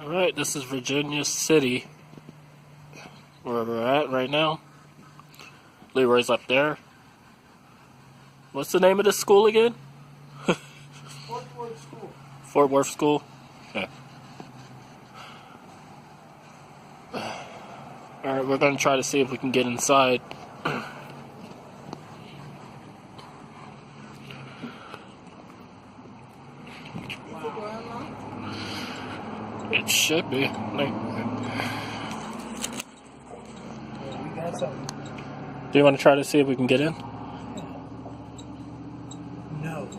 Alright, this is Virginia City, where we're at right now. Leroy's up there. What's the name of this school again? Fort Worth School. Fort Worth School? Yeah. Alright, we're going to try to see if we can get inside. It should be. We got something. Do you want to try to see if we can get in? No.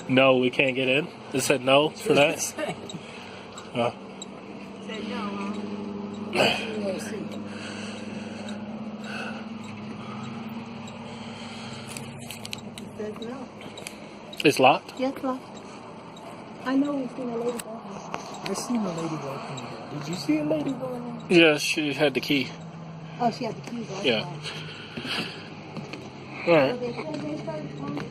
No, we can't get in? It said no for that? Said no, Said no. It's locked? Yes, locked. I know we've seen a lady walking. I seen a lady walking here. Did you see a lady walking? Yeah, she had the key. Oh, she had the keys. That's Yeah. why. Alright. They said they started calling.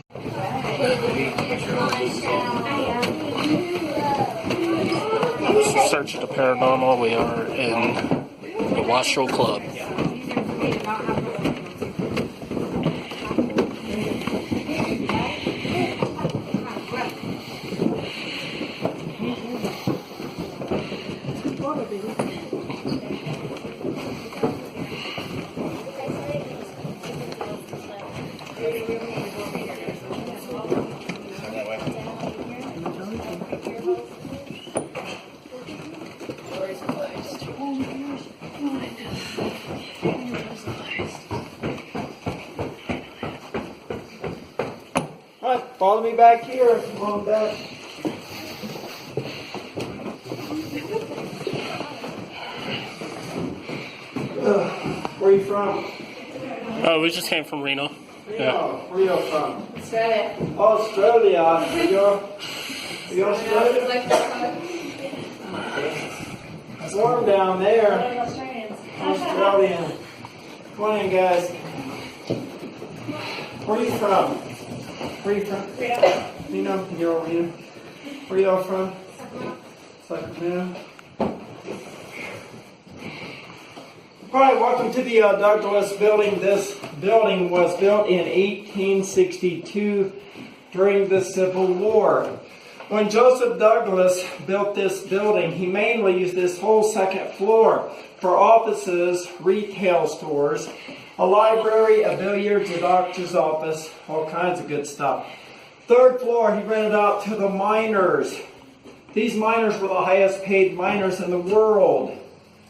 Search of the Paranormal. We are in the Washoe Club. Alright, follow me back here. Come on back. Where are you from? Oh, we just came from Reno. Yeah. Where are you from? Australia. Australia. Are you Australian? It's warm down there. Australian. Come on in, guys. Where are you from? Where are you from? Reno. You're all Reno. Where are you all from? Sacramento. Alright, welcome to the Douglas building. This building was built in 1862 during the Civil War. When Joseph Douglas built this building, he mainly used this whole second floor for offices, retail stores, a library, a billiards, a doctor's office, all kinds of good stuff. Third floor, he rented out to the miners. These miners were the highest paid miners in the world.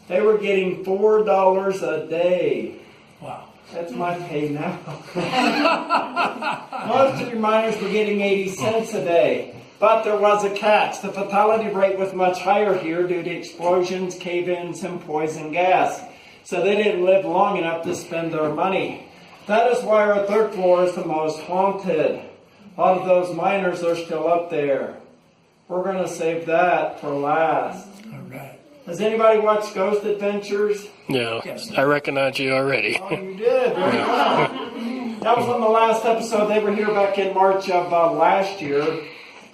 They were getting $4 a day. Wow. That's my pay now. Most of your miners were getting 80 cents a day. But there was a catch. The fatality rate was much higher here due to explosions, cave-ins, and poison gas. So they didn't live long enough to spend their money. That is why our third floor is the most haunted. A lot of those miners are still up there. We're going to save that for last. All right. Has anybody watched Ghost Adventures? No, I recognize you already. Oh, you did. Very well. That was on the last episode. They were here back in March of last year.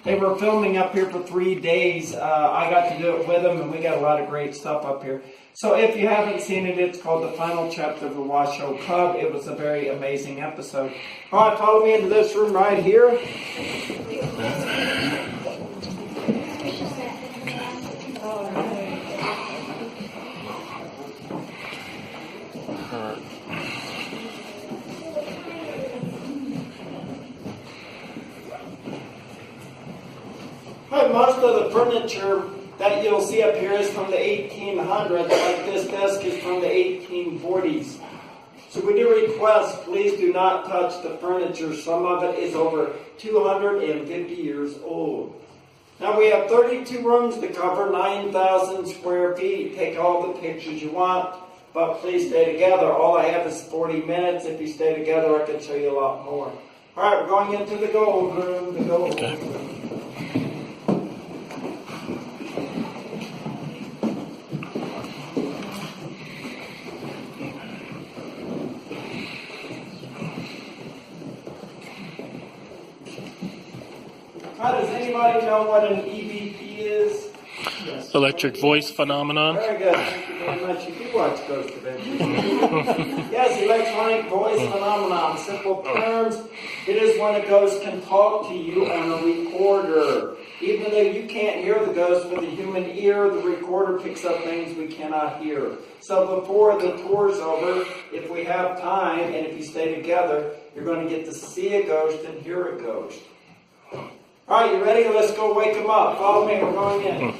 They were filming up here for 3 days. I got to do it with them, and we got a lot of great stuff up here. So if you haven't seen it, it's called The Final Chapter of the Washoe Club. It was a very amazing episode. All right, follow me into this room right here. Most of the furniture that you'll see up here is from the 1800s, like this desk is from the 1840s. So we do request, please do not touch the furniture. Some of it is over 250 years old. Now we have 32 rooms to cover, 9,000 square feet. Take all the pictures you want, but please stay together. All I have is 40 minutes. If you stay together, I can show you a lot more. All right, we're going into the gold room. The gold room. How does anybody know what an EVP is? Electric voice phenomenon. Very good. Thank you very much. You do watch Ghost Adventures. Yes, electronic voice phenomenon. Simple terms. It is when a ghost can talk to you on a recorder. Even though you can't hear the ghost with the human ear, the recorder picks up things we cannot hear. So before the tour's over, if we have time and if you stay together, you're going to get to see a ghost and hear a ghost. All right, you ready? Let's go wake them up. Follow me. We're going in.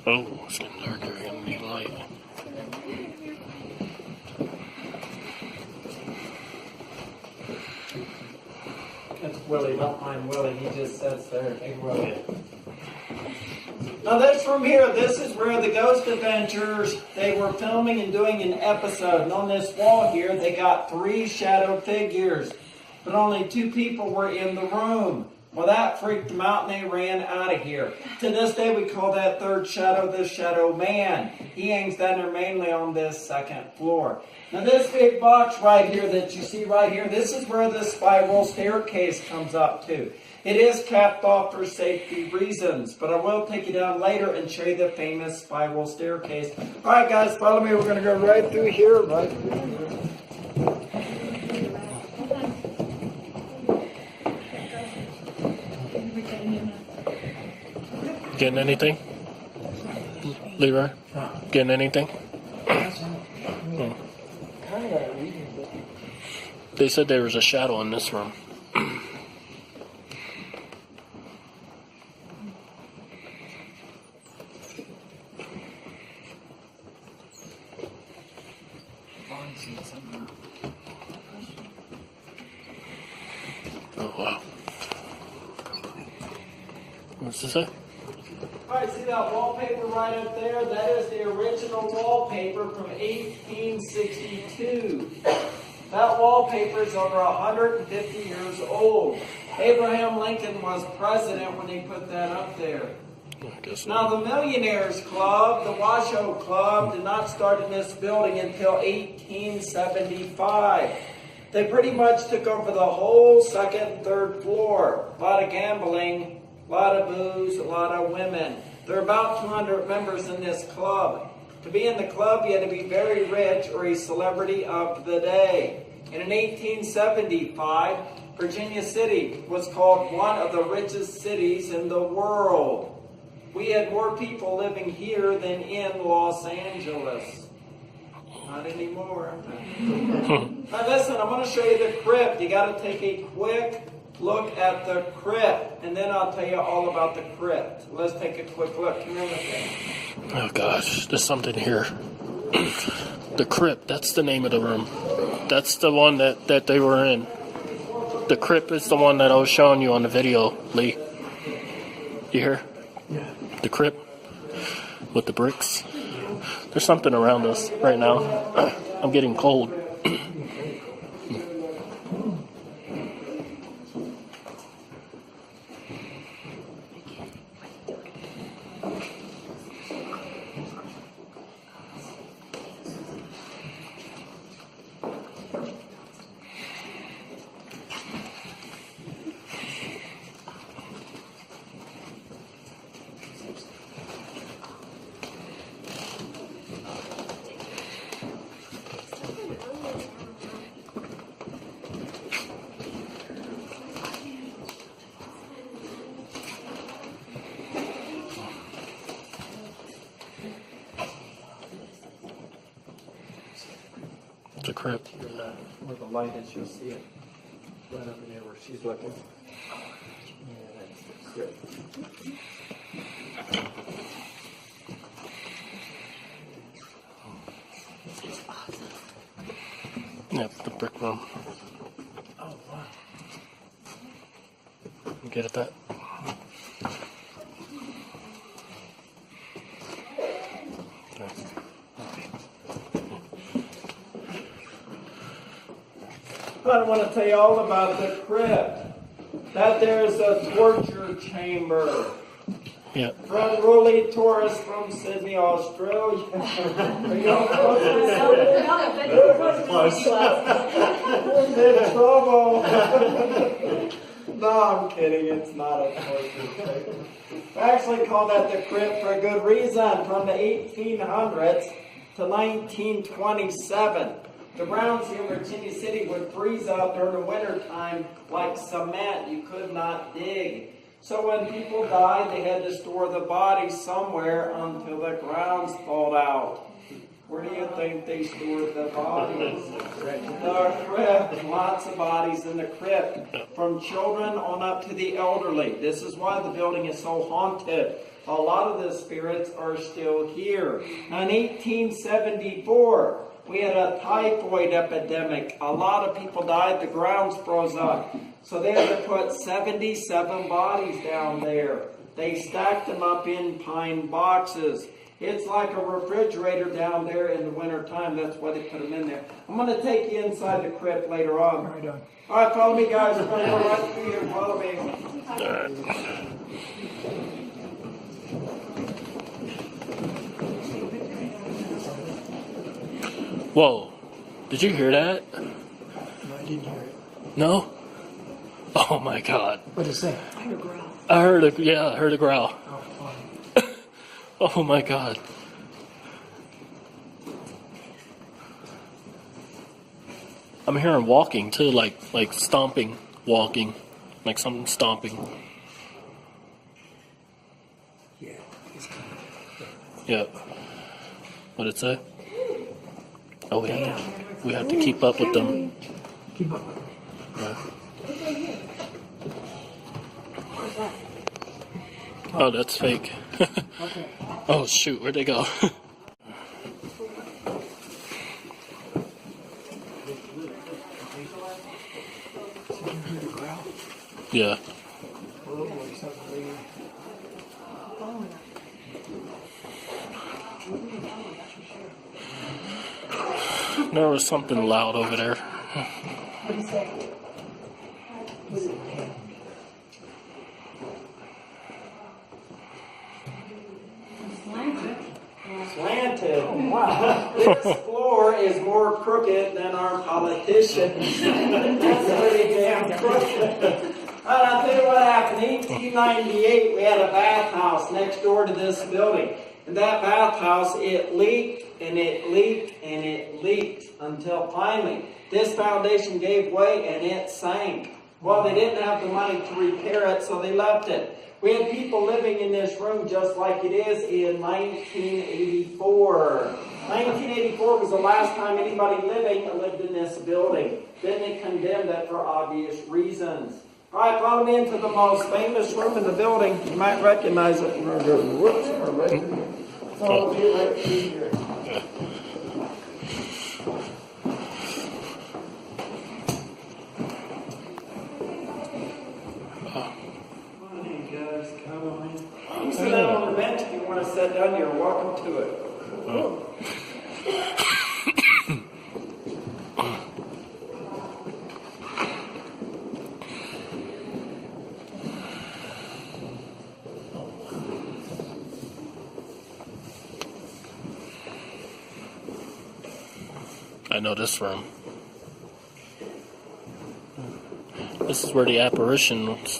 Oh, it's getting darker. We're gonna need light. That's Willie. Don't mind Willie. He just sits there. Big Willie. Now this from here, this is where the Ghost Adventures, they were filming and doing an episode. And on this wall here, they got 3 shadow figures. But only 2 people were in the room. Well, that freaked them out and they ran out of here. To this day, we call that 3rd shadow the Shadow Man. He hangs down there mainly on this 2nd floor. Now this big box right here that you see right here, this is where the spiral staircase comes up to. It is capped off for safety reasons, but I will take you down later and show you the famous spiral staircase. All right, guys, follow me. We're going to go right through here, right through here. Getting anything? Leroy? Getting anything? They said there was a shadow in this room. Oh, wow. What's this say? Alright, see that wallpaper right up there? That is the original wallpaper from 1862. That wallpaper is over 150 years old. Abraham Lincoln was president when he put that up there. I guess Now the Millionaires Club, the Washoe Club, did not start in this building until 1875. They pretty much took over the whole 2nd and 3rd floor. A lot of gambling, a lot of booze, a lot of women. There are about 200 members in this club. To be in the club, you had to be very rich or a celebrity of the day. And in 1875, Virginia City was called one of the richest cities in the world. We had more people living here than in Los Angeles. Not anymore. Now listen, I'm going to show you the crypt. You got to take a quick look at the crypt, and then I'll tell you all about the crypt. Let's take a quick look. Come here with me. Oh gosh, there's something here. The crypt, that's the name of the room. That's the one that they were in. The crypt is the one that I was showing you on the video, Lee. You hear? Yeah. The crypt with the bricks. There's something around us right now. I'm getting cold. The crypt. Where the light is, you'll see it. Right over there where she's looking. Yeah, that's the crypt. Yeah, the brick room. Oh, wow. You get at that? I want to tell you all about the crypt. That there's a torture chamber. Yeah. From Raleigh tourists from Sydney, Australia. Are you all close? In trouble. No, I'm kidding. It's not a torture chamber. I actually call that the crypt for a good reason. From the 1800s to 1927. The grounds here in Virginia City would freeze up during the winter time like cement. You could not dig. So when people died, they had to store the bodies somewhere until the grounds thawed out. Where do you think they stored the bodies? The crypt. Lots of bodies in the crypt. From children on up to the elderly. This is why the building is so haunted. A lot of the spirits are still here. Now, in 1874, we had a typhoid epidemic. A lot of people died. The grounds froze up. So they had to put 77 bodies down there. They stacked them up in pine boxes. It's like a refrigerator down there in the wintertime. That's why they put them in there. I'm going to take you inside the crypt later on. All right, follow me, guys. We're going to go right through here. Follow me. Whoa. Did you hear that? No, I didn't hear it. No? Oh my God. What did it say? I heard a growl. Oh, fine. Oh my God. I'm hearing walking too, like stomping, walking, like something stomping. Yeah. It's Yeah. What'd it say? Oh, we have to keep up with them. keep up. Yeah. Oh, that's fake. Okay. Oh shoot, where'd they go? Yeah. There was something loud over there. Slanted. Wow. This floor is more crooked than our politicians. That's pretty damn crooked. I'll tell you what happened. In 1898, we had a bathhouse next door to this building. And that bathhouse, it leaked, and it leaked, and it leaked until finally this foundation gave way and it sank. Well, they didn't have the money to repair it, so they left it. We had people living in this room just like it is in 1984. 1984 was the last time anybody lived in this building. Then they condemned it for obvious reasons. All right, follow me into the most famous room in the building. You might recognize it. Whoops. Follow me right through here. You sit down on the bench if you want to sit down. You're welcome to it. I know this room. This is where the apparition was.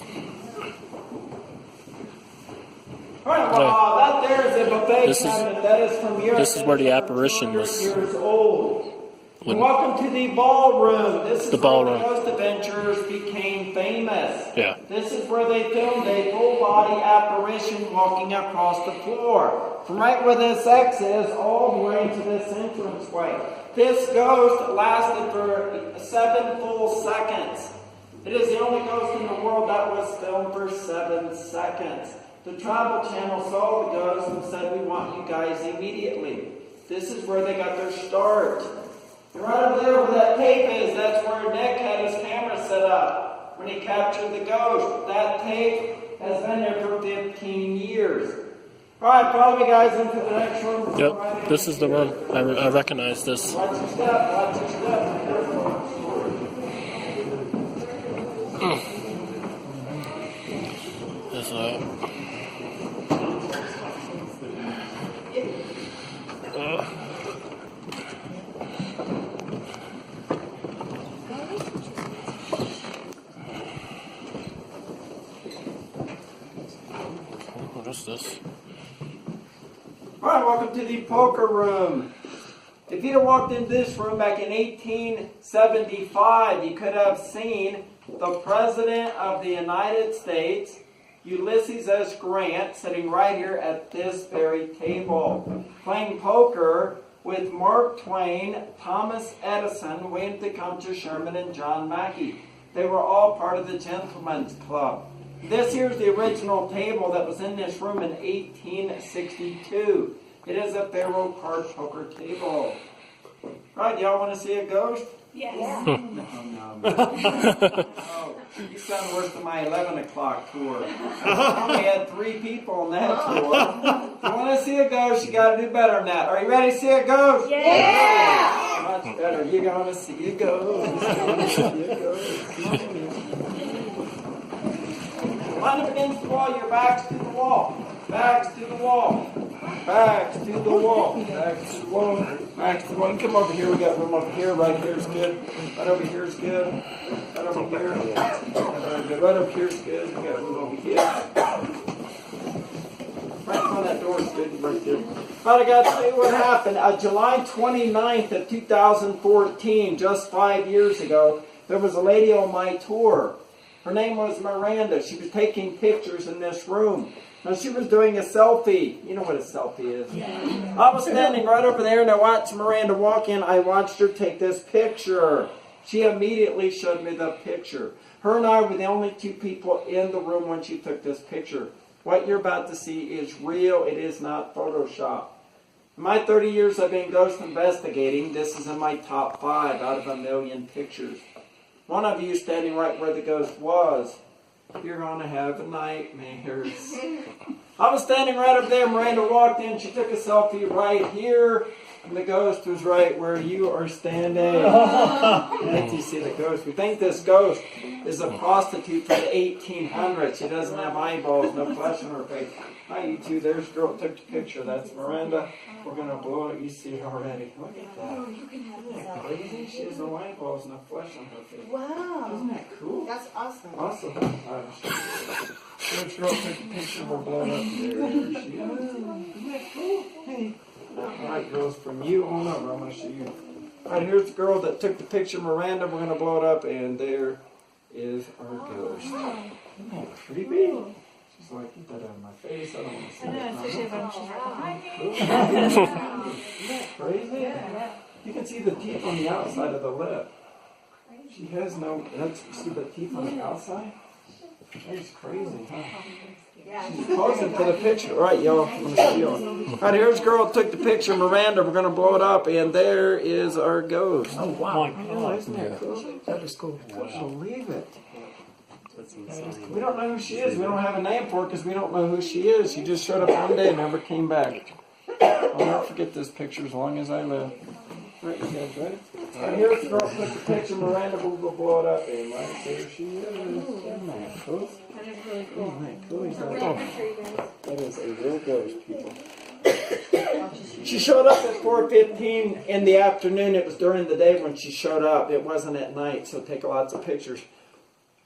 That there is a buffet cabinet. That is from Europe. This is where the apparition was. Years old. And welcome to the ballroom. This is where the Ghost Adventures became famous. Yeah. This is where they filmed a full-body apparition walking across the floor. From right where this X is, all the way into this entranceway. This ghost lasted for 7 full seconds. It is the only ghost in the world that was filmed for 7 seconds. The Travel Channel saw the ghost and said, "We want you guys immediately." This is where they got their start. And right over there where that tape is, that's where Nick had his camera set up when he captured the ghost. That tape has been there for 15 years. All right, follow me guys into the next room. Yep, this is the room. I recognize this. Watch your step, watch your step. is this? All right, welcome to the poker room. If you'd have walked in this room back in 1875, you could have seen the President of the United States, Ulysses S. Grant, sitting right here at this very table, playing poker with Mark Twain, Thomas Edison, William Tecumseh Sherman, and John Mackey. They were all part of the Gentlemen's Club. This here's the original table that was in this room in 1862. It is a Pharaoh card poker table. Right, y'all want to see a ghost? Yes. Oh, you sound worse than my 11 o'clock tour. I only had 3 people on that tour. If you want to see a ghost, you got to do better than that. Are you ready to see a ghost? Yeah. Much better. You're going to see a ghost. Line up against the wall, your backs to the wall. Backs to the wall. Backs to the wall. Backs to the wall. Backs to the wall. You come over here. We got room over here. Right here is good. Right over here is good. Right over here. Very good. Right over here is good. We got room over here. Right in front of that door is good. Right there. But I got to tell you what happened. July 29th of 2014, just 5 years ago, there was a lady on my tour. Her name was Miranda. She was taking pictures in this room. Now, she was doing a selfie. You know what a selfie is. Yeah. I was standing right over there, and I watched Miranda walk in. I watched her take this picture. She immediately showed me the picture. Her and I were the only 2 people in the room when she took this picture. What you're about to see is real. It is not Photoshop. In my 30 years of being ghost investigating, this is in my top 5 out of a million pictures. One of you standing right where the ghost was, you're going to have nightmares. I was standing right up there. Miranda walked in. She took a selfie right here. And the ghost was right where you are standing. And you see the ghost. We think this ghost is a prostitute from the 1800s. She doesn't have eyeballs, no flesh on her face. Hi, you two. There's the girl that took the picture. That's Miranda. We're going to blow it. You see it already. Look at that. Isn't that crazy? She has no eyeballs, no flesh on her face. Wow. Isn't that cool? That's awesome. Awesome. This girl took the picture. We'll blow it up there. There she is. Isn't that cool? Hey. Alright, girls, from you on over, I'm going to show you. Alright, here's the girl that took the picture, Miranda. We're going to blow it up, and there is our ghost. Isn't that creepy? She's like, get that out of my face. I don't want to see that. Isn't that crazy? You can see the teeth on the outside of the lip. She has no, see the teeth on the outside? That's crazy, huh? She's posing for the picture. All right, y'all. I'm going to show you. All right, here's the girl who took the picture, Miranda. We're going to blow it up, and there is our ghost. Oh, wow. Oh, isn't that cool? That is cool. I can't believe it. We don't know who she is. We don't have a name for her because we don't know who she is. She just showed up one day and never came back. I'll never forget this picture as long as I live. All right, you guys ready? All right, here's the girl who took the picture, Miranda. We'll blow it up, and right there she is. Isn't that cool? That is really cool. Isn't that cool? He's like, We're oh. gonna picture you guys. That is a real ghost, people. She showed up at 4:15 in the afternoon. It was during the day when she showed up. It wasn't at night, so take lots of pictures.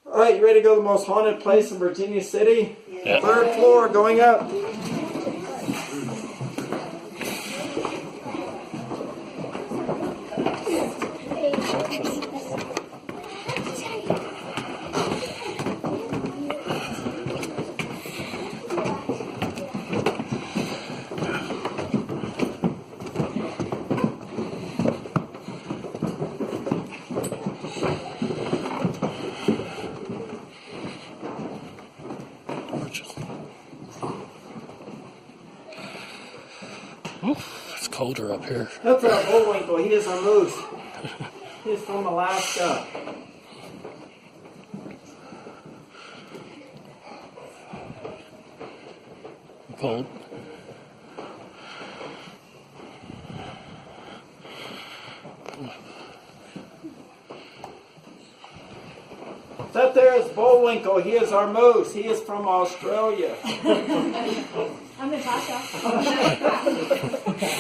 All right, you ready to go to the most haunted place in Virginia City? Yeah. 3rd floor, going up. It's colder up here. That's our Bullwinkle. He is our moose. He is from Alaska. Cold. That there is Bullwinkle. He is our moose. He is from Australia. I'm Natasha.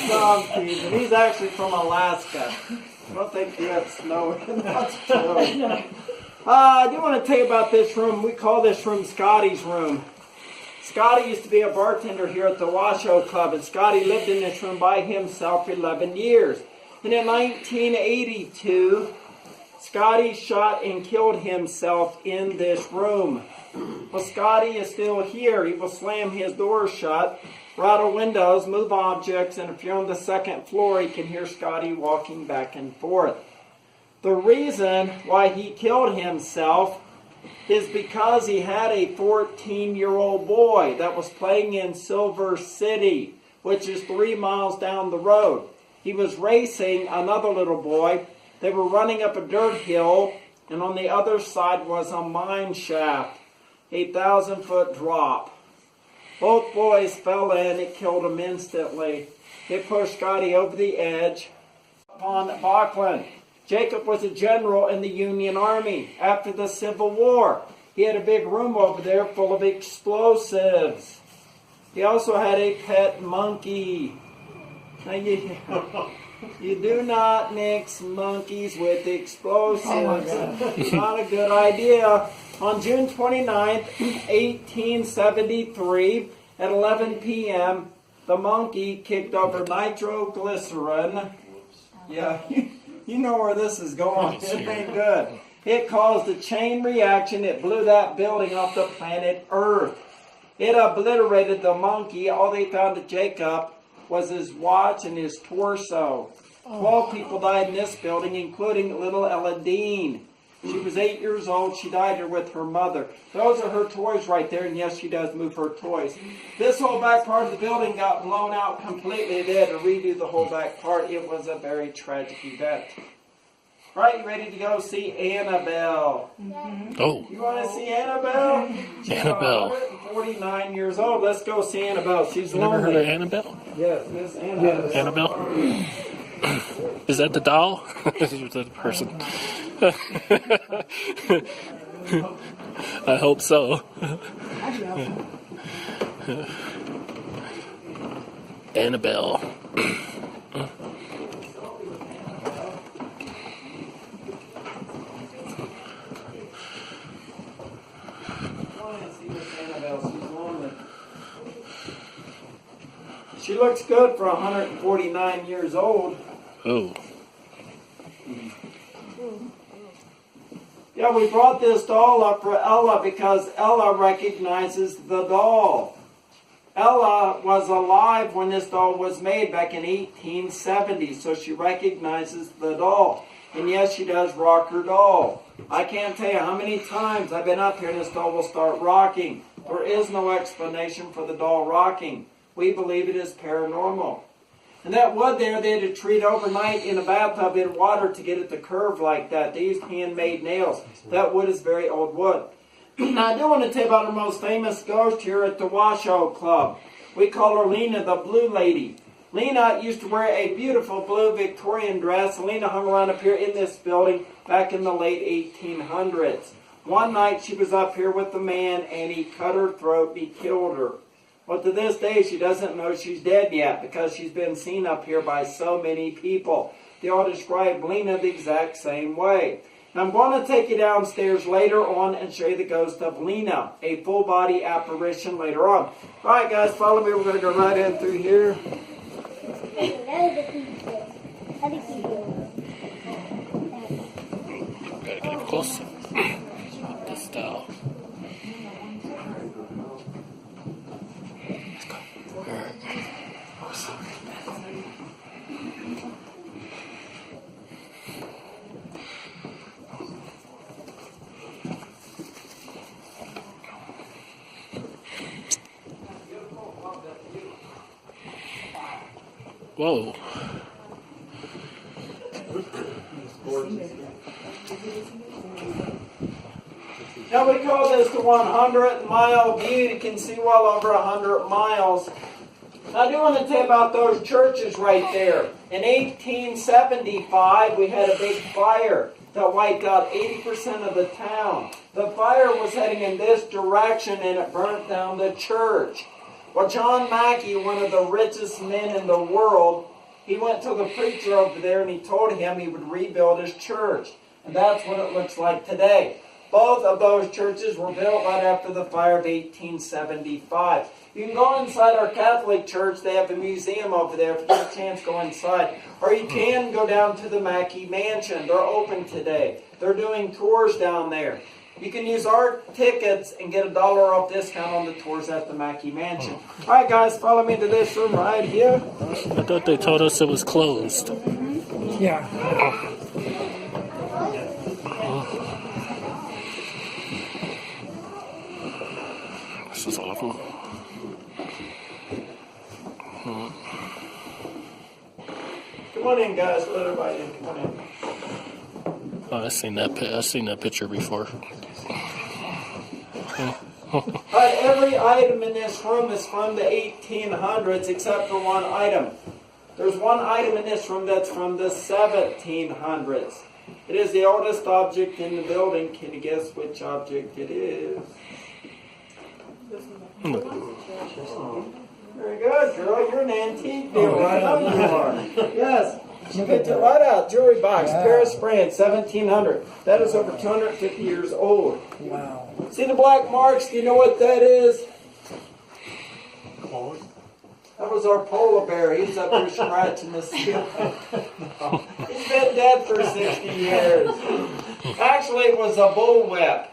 No, I'm teasing. He's actually from Alaska. I don't think you have snow in Australia. I do want to tell you about this room. We call this room Scotty's room. Scotty used to be a bartender here at the Washoe Club, and Scotty lived in this room by himself for 11 years. And in 1982, Scotty shot and killed himself in this room. Well, Scotty is still here. He will slam his doors shut, rattle windows, move objects, and if you're on the second floor, you can hear Scotty walking back and forth. The reason why he killed himself is because he had a 14-year-old boy that was playing in Silver City, which is 3 miles down the road. He was racing another little boy. They were running up a dirt hill, and on the other side was a mine shaft, a 1,000-foot drop. Both boys fell in. It killed them instantly. It pushed Scotty over the edge. On Bachland, Jacob was a general in the Union Army after the Civil War. He had a big room over there full of explosives. He also had a pet monkey. Now you do not mix monkeys with explosives. It's not a good idea. On June 29th, 1873, at 11 p.m., the monkey kicked over nitroglycerin. Yeah, you know where this is going. It ain't good. It caused a chain reaction. It blew that building off the planet Earth. It obliterated the monkey. All they found of Jacob was his watch and his torso. 12 people died in this building, including little Ella Dean. She was 8 years old. She died here with her mother. Those are her toys right there, and yes, she does move her toys. This whole back part of the building got blown out completely. They had to redo the whole back part. It was a very tragic event. Right, you ready to go see Annabelle? Oh, You want to see Annabelle? She's Annabelle. 149 years old. Let's go see Annabelle. She's you never heard of lonely. Annabelle? Yes, Miss Annabelle. Annabelle? Is that the doll? Is it the person? I hope so. Annabelle. She looks good for 149 years old. Oh. Yeah, we brought this doll up for Ella because Ella recognizes the doll. Ella was alive when this doll was made back in 1870, so she recognizes the doll. And yes, she does rock her doll. I can't tell you how many times I've been up here and this doll will start rocking. There is no explanation for the doll rocking. We believe it is paranormal. And that wood there, they had to treat overnight in a bathtub in water to get it to curve like that. They used handmade nails. That wood is very old wood. Now, I do want to tell you about our most famous ghost here at the Washoe Club. We call her Lena the Blue Lady. Lena used to wear a beautiful blue Victorian dress. Lena hung around up here in this building back in the late 1800s. One night she was up here with a man and he cut her throat and he killed her. Well, to this day, she doesn't know she's dead yet because she's been seen up here by so many people. They all describe Lena the exact same way. Now, I'm going to take you downstairs later on and show you the ghost of Lena, a full-body apparition later on. All right, guys, follow me. We're going to go right in through here. Gotta get up close. This doll. Whoa. Now we call this the 100-mile view. You can see well over 100 miles. Now I do want to tell you about those churches right there. In 1875, we had a big fire that wiped out 80% of the town. The fire was heading in this direction and it burnt down the church. Well, John Mackey, one of the richest men in the world, he went to the preacher over there and he told him he would rebuild his church. And that's what it looks like today. Both of those churches were built right after the fire of 1875. You can go inside our Catholic church. They have a museum over there. If you get a chance, go inside. Or you can go down to the Mackey Mansion. They're open today. They're doing tours down there. You can use our tickets and get $1 off discount on the tours at the Mackey Mansion. All right, guys, follow me to this room right here. I thought they told us it was closed. Yeah. This is awful. Come on in, guys. Let everybody in. Come on in. Oh, I've seen that picture before. Every item in this room is from the 1800s except for one item. There's one item in this room that's from the 1700s. It is the oldest object in the building. Can you guess which object it is? Very good, girl. You're an antique dealer. I know you are. Yes. She picked it right out. Jewelry box, Paris, France, 1700. That is over 250 years old. Wow. See the black marks? Do you know what that is? That was our polar bear. He's up here scratching the ceiling. He's been dead for 60 years. Actually, it was a bullwhip.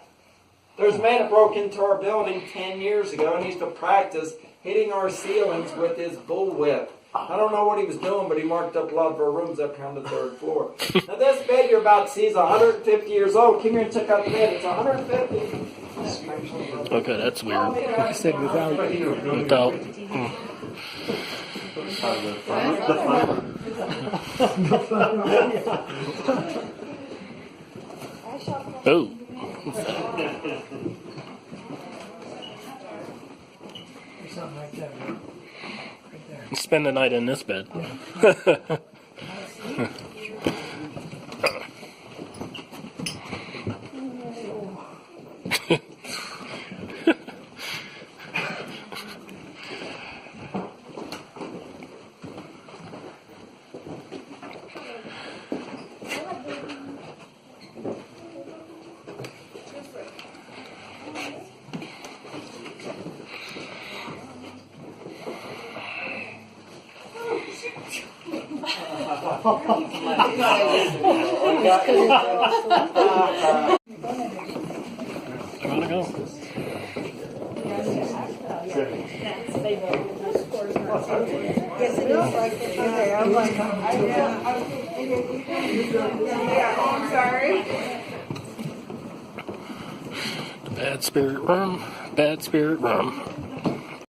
There's a man that broke into our building 10 years ago and he used to practice hitting our ceilings with his bullwhip. I don't know what he was doing, but he marked up a lot of our rooms up here on the 3rd floor. Now this bed you're about to see is 150 years old. Come here and check out the bed. It's 150. Okay, that's weird. I said without. Without. Oh. Something like that. Right there. Spend the night in this bed. I wanna go. Yes, it is. Okay, I'm like, I'm sorry. Bad spirit room. Bad spirit room.